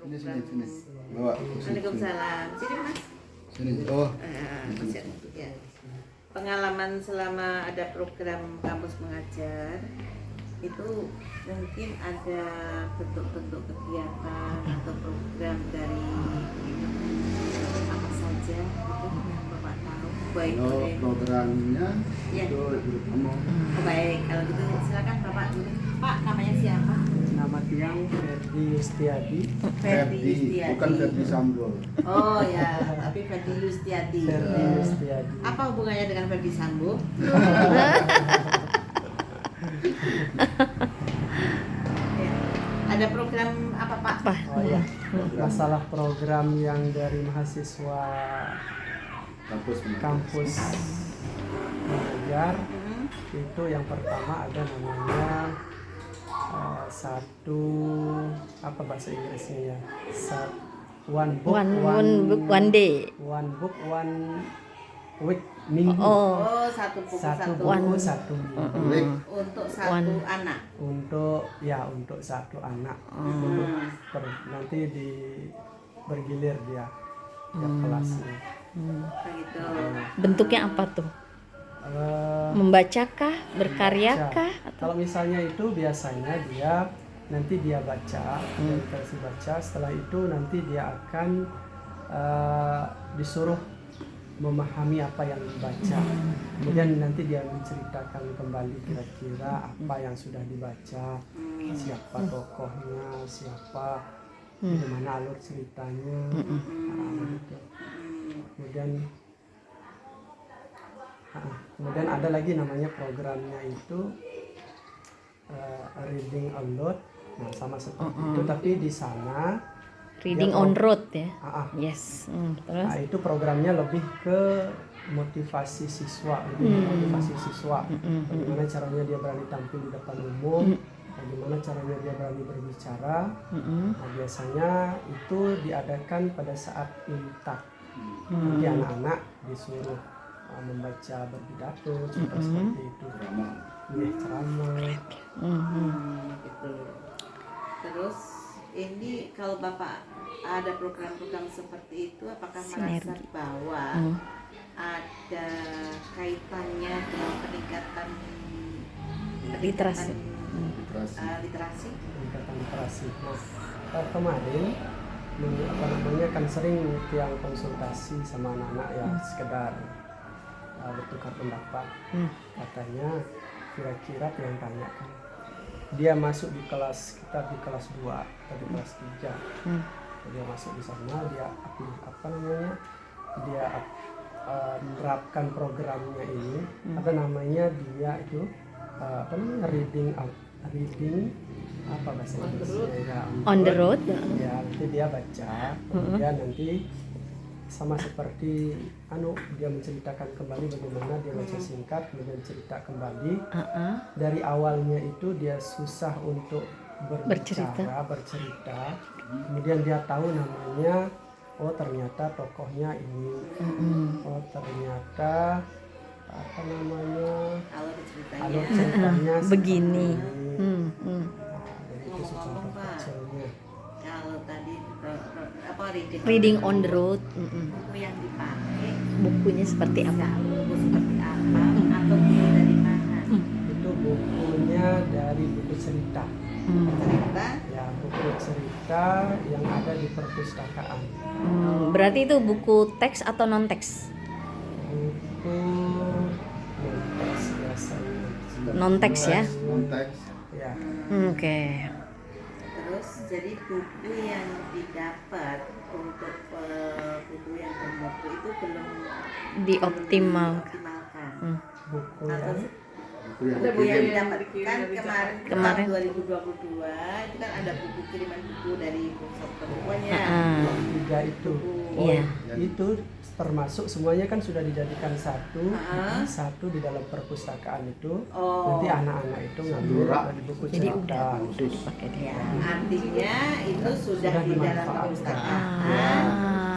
program. Sini. Bawa. Waalaikumsalam. Sini Mas. Sini. Oh. Ya. Pengalaman selama ada program kampus mengajar itu mungkin ada bentuk-bentuk kegiatan atau program dari apa saja itu yang Bapak tahu. Baik Programnya ya. itu Ibu kamu. Oh, baik, kalau gitu silakan Bapak dulu. Pak, namanya siapa? Nama tiang Ferdi Yustiadi. Ferdi, bukan Ferdi Sambo. Oh ya, tapi Ferdi Yustiadi. Ferdi Yustiadi. Apa hubungannya dengan Ferdi Sambo? Ya. Ada program apa Pak? Oh ya, masalah program yang dari mahasiswa kampus mengajar itu yang pertama ada namanya satu apa bahasa Inggrisnya ya, one book one day. One book one week, minggu. Oh, satu buku Satu satu. buku satu minggu. Untuk satu anak. Untuk satu anak. Nanti bergilir dia tiap kelasnya. Begitu. Bentuknya apa tuh? Membacakah, berkaryakah? Kalau misalnya itu biasanya dia nanti dia baca, dari versi baca. Setelah itu nanti dia akan disuruh memahami apa yang dibaca. Kemudian nanti dia menceritakan kembali kira-kira apa yang sudah dibaca, siapa tokohnya, siapa, bagaimana alur ceritanya. Gitu. Kemudian ada lagi namanya programnya itu reading aloud. Nah, sama seperti itu, tapi di sana Reading on road ya. Yes. Terus? Nah, itu programnya lebih ke motivasi siswa, bagaimana caranya dia berani tampil di depan umum, bagaimana caranya dia berani berbicara. Nah, biasanya itu diadakan pada saat imtak. Jadi anak-anak disuruh membaca berpidato, seperti itu. Ceramah. Gitu. Terus ini kalau Bapak ada program-program seperti itu, apakah merasa bahwa ada kaitannya dengan peningkatan literasi? Literasi. Peningkatan literasi. Nah, kemarin kan sering yang konsultasi sama anak-anak ya, sekedar bertukar pendapat. Katanya kira-kira yang tanyakan, dia masuk di kelas, kita di kelas 2 atau di kelas 3. Dia masuk di sana, dia menerapkan programnya ini. Ada namanya dia itu reading apa bahasa Inggrisnya ya, On the road. Ya, nanti dia baca, kemudian nanti sama seperti dia menceritakan kembali bagaimana dia baca singkat, kemudian cerita kembali. Dari awalnya itu dia susah untuk bercerita, kemudian dia tahu namanya, oh ternyata tokohnya ini, oh ternyata apa namanya, alur ceritanya begini. Ngomong-ngomong Pak, kalau tadi Reading on the road. buku yang dipakai, Bukunya seperti apa? buku seperti apa atau buku dari mana? Itu bukunya dari buku cerita. Cerita. Ya, buku cerita yang ada di perpustakaan. Berarti itu buku teks atau non teks? Buku non-teks biasanya. Non-teks ya? Non-teks. Ya. Oke. Terus jadi buku yang didapat untuk buku yang bermutu itu belum Dioptimalkan. Buku Atau yang buku yang didapatkan kemarin Kemarin. 2022 itu kan ada buku kiriman buku dari pusat pembukuannya. tiga itu. Iya. Itu termasuk semuanya kan sudah dijadikan satu di dalam perpustakaan itu. Nanti anak-anak itu ngambil dari buku Jadi cerita. udah dipakai dia. Artinya itu sudah di dalam perpustakaan,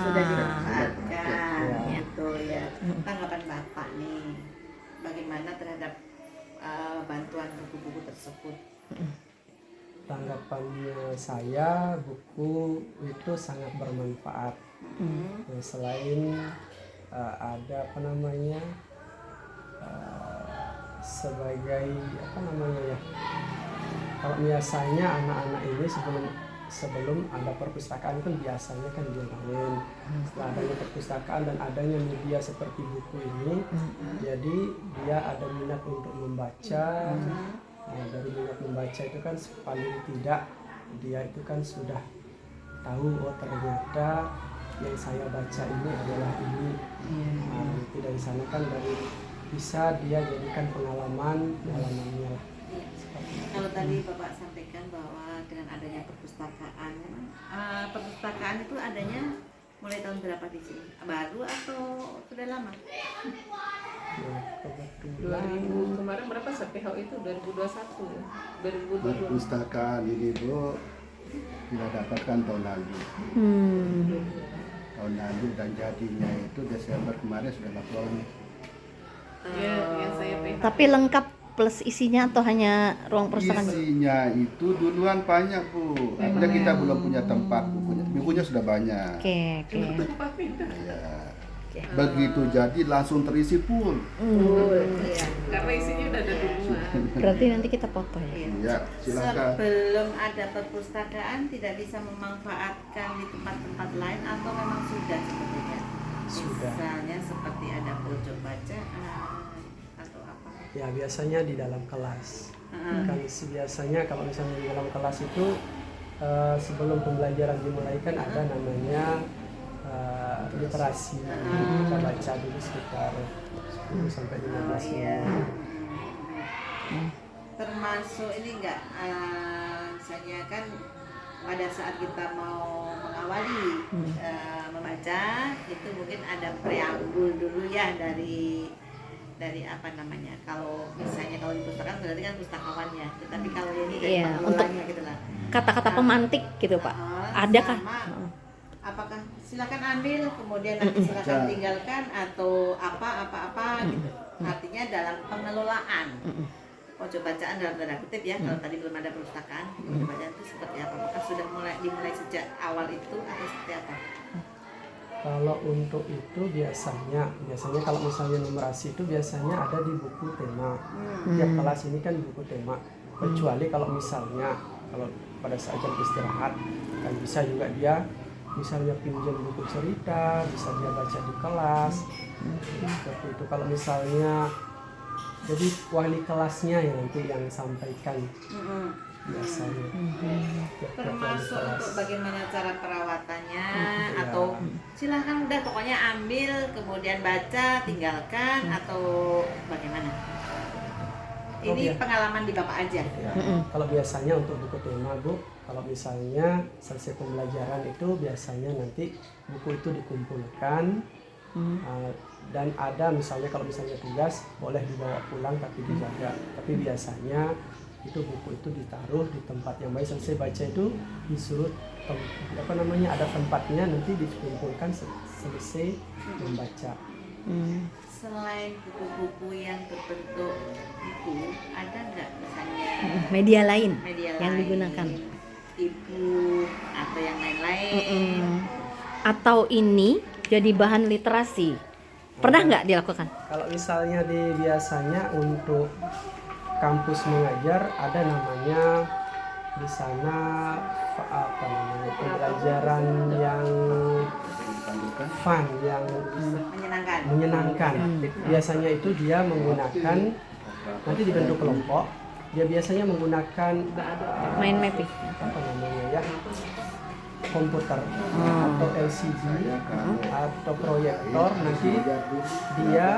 sudah dimanfaatkan, gitu ya. Tanggapan Bapak nih, bagaimana terhadap bantuan buku-buku tersebut? tanggapannya saya, buku itu sangat bermanfaat. Selain ada apa namanya, sebagai apa namanya ya, kalau biasanya anak-anak ini sebelum ada perpustakaan kan biasanya kan dia main. Setelah adanya perpustakaan dan adanya media seperti buku ini, jadi dia ada minat untuk membaca. Nah, dari minat membaca itu kan paling tidak dia itu kan sudah tahu, oh ternyata yang saya baca ini adalah ini. Nah, itu dari sana kan bisa dia jadikan pengalamannya. Kalau tadi Bapak sampaikan bahwa dengan adanya perpustakaan, memang perpustakaan itu adanya mulai tahun berapa di sini? Baru atau sudah lama? Nah, 2000 kemarin berapa PHO itu 2021 ya? 2022. Perpustakaan ini Bu kita dapatkan tahun lalu. Tahun lalu dan jadinya itu Desember kemarin sudah laporan. Ya, yang saya PHO. Tapi lengkap plus isinya atau hanya ruang perpustakaan? Isinya itu duluan banyak Bu. Artinya kita belum punya tempat bukunya. Bukunya sudah banyak. Oke. Ya. Begitu jadi langsung terisi full. Iya. Karena isinya udah ada duluan. Berarti nanti kita foto ya. Ya, silakan. Sebelum ada perpustakaan tidak bisa memanfaatkan di tempat-tempat lain atau memang sudah sepertinya? Sudah. Misalnya seperti ada pojok bacaan atau apa? Ya biasanya di dalam kelas. Kan biasanya kalau misalnya di dalam kelas itu sebelum pembelajaran dimulai kan ada namanya literasi. Kita baca dulu sekitar 10 sampai 15 menit. Termasuk ini enggak, misalnya kan pada saat kita mau mengawali membaca itu mungkin ada preambul dulu ya dari apa namanya, kalau misalnya kalau di pustakaan berarti kan pustakawannya, tetapi kalau ini dari Iya, pengelolanya gitu lah. Kata-kata pemantik gitu Pak. Adakah? Sama, apakah silakan ambil kemudian nanti silakan tinggalkan atau apa gitu. Artinya dalam pengelolaan pojok bacaan dalam tanda kutip ya, kalau tadi belum ada perpustakaan, pojok bacaan itu seperti apa? Apakah sudah dimulai sejak awal itu atau seperti apa? Kalau untuk itu biasanya kalau misalnya numerasi itu biasanya ada di buku tema. Tiap kelas ini kan buku tema. Kecuali kalau misalnya kalau pada saat jam istirahat kan bisa juga dia misalnya pinjam buku cerita, bisa dia baca di kelas. Seperti itu. Kalau misalnya jadi wali kelasnya yang nanti yang sampaikan biasanya. Termasuk untuk bagaimana cara perawatannya atau silahkan udah pokoknya ambil kemudian baca tinggalkan atau bagaimana? Ini pengalaman di Bapak aja. Ya, kalau biasanya untuk buku tema Bu, kalau misalnya selesai pembelajaran itu biasanya nanti buku itu dikumpulkan dan ada misalnya kalau misalnya tugas boleh dibawa pulang tapi dijaga. Tapi biasanya itu buku itu ditaruh di tempat yang baik. Selesai baca itu disuruh ada tempatnya, nanti dikumpulkan selesai membaca. Selain buku-buku yang berbentuk buku, ada nggak misalnya Media lain media yang lain, digunakan. e-book atau yang lain-lain? Atau ini jadi bahan literasi. Pernah nggak dilakukan? Kalau misalnya biasanya untuk kampus mengajar ada namanya di sana apa namanya pembelajaran yang fun, yang menyenangkan. Biasanya itu dia menggunakan nanti dibentuk kelompok. Dia biasanya menggunakan Main mapping. apa namanya ya, komputer atau LCD atau proyektor. Nanti dia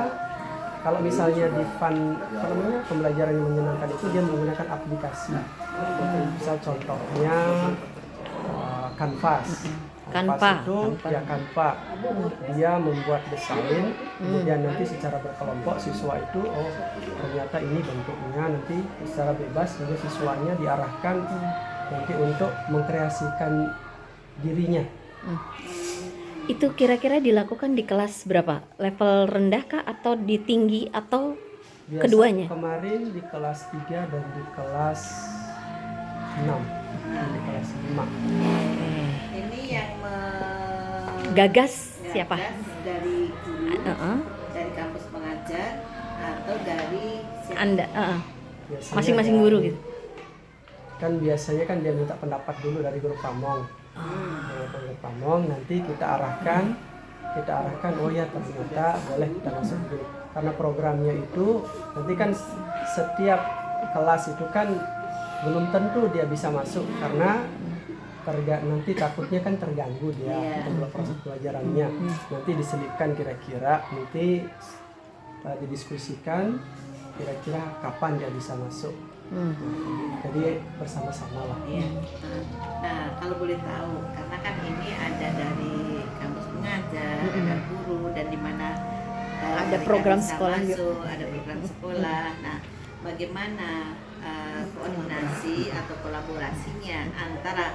kalau misalnya di fun apa namanya pembelajaran yang menyenangkan itu dia menggunakan aplikasi. Misal contohnya Canvas. Canvas itu ya Canva. Dia membuat desain, kemudian nanti secara berkelompok siswa itu ternyata ini bentuknya, nanti secara bebas sehingga siswanya diarahkan nanti untuk mengkreasikan dirinya. Itu kira-kira dilakukan di kelas berapa? Level rendah kah atau di tinggi atau Biasa keduanya? Kemarin di kelas 3 dan di kelas 6. di kelas 5. Ini yang Gagas siapa? dari guru, Heeh. dari kampus pengajar, atau dari siapa? Anda, Biasanya masing-masing dari- guru gitu. Kan biasanya kan dia minta pendapat dulu dari guru pamong. Dari guru pamong nanti kita arahkan oh ya ternyata boleh kita masuk dulu. Karena programnya itu nanti kan setiap kelas itu kan belum tentu dia bisa masuk karena nanti takutnya kan terganggu dia untuk proses pelajarannya. Nanti diselipkan kira-kira nanti didiskusikan kira-kira kapan dia bisa masuk. Jadi bersama-sama lah. Iya. Nah, kalau boleh tahu, karena kan ini ada dari kampus pengajar, ada guru, dan di mana Ada mereka program bisa sekolah juga. masuk, ada program sekolah. Nah, bagaimana koordinasi atau kolaborasinya antara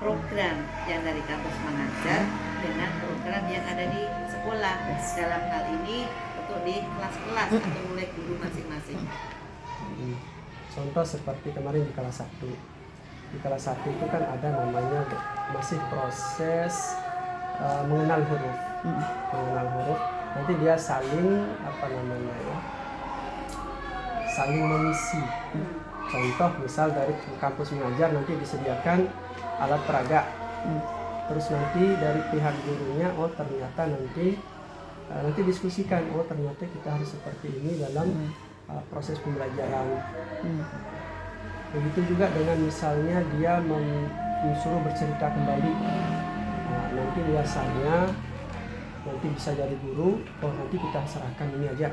program yang dari kampus mengajar dengan program yang ada di sekolah dalam hal ini untuk di kelas-kelas atau mulai guru masing-masing. Contoh seperti kemarin di kelas 1. Di kelas 1 itu kan ada namanya masih proses mengenal huruf. Mengenal huruf. Nanti dia saling saling mengisi. Contoh misal dari kampus mengajar nanti disediakan alat peraga. Terus nanti dari pihak gurunya ternyata nanti diskusikan ternyata kita harus seperti ini dalam proses pembelajaran. Begitu juga dengan misalnya dia disuruh bercerita kembali. Nanti biasanya nanti bisa jadi guru, nanti kita serahkan ini aja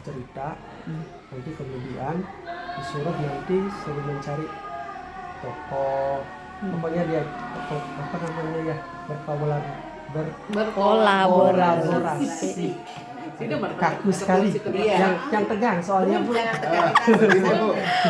cerita. Nanti kemudian disuruh suruh mencari tokoh. Pokoknya dia berkolaborasi. Ini Kaku sekali. Iya. Yang tegang soalnya Bu. Jangan tekan kita.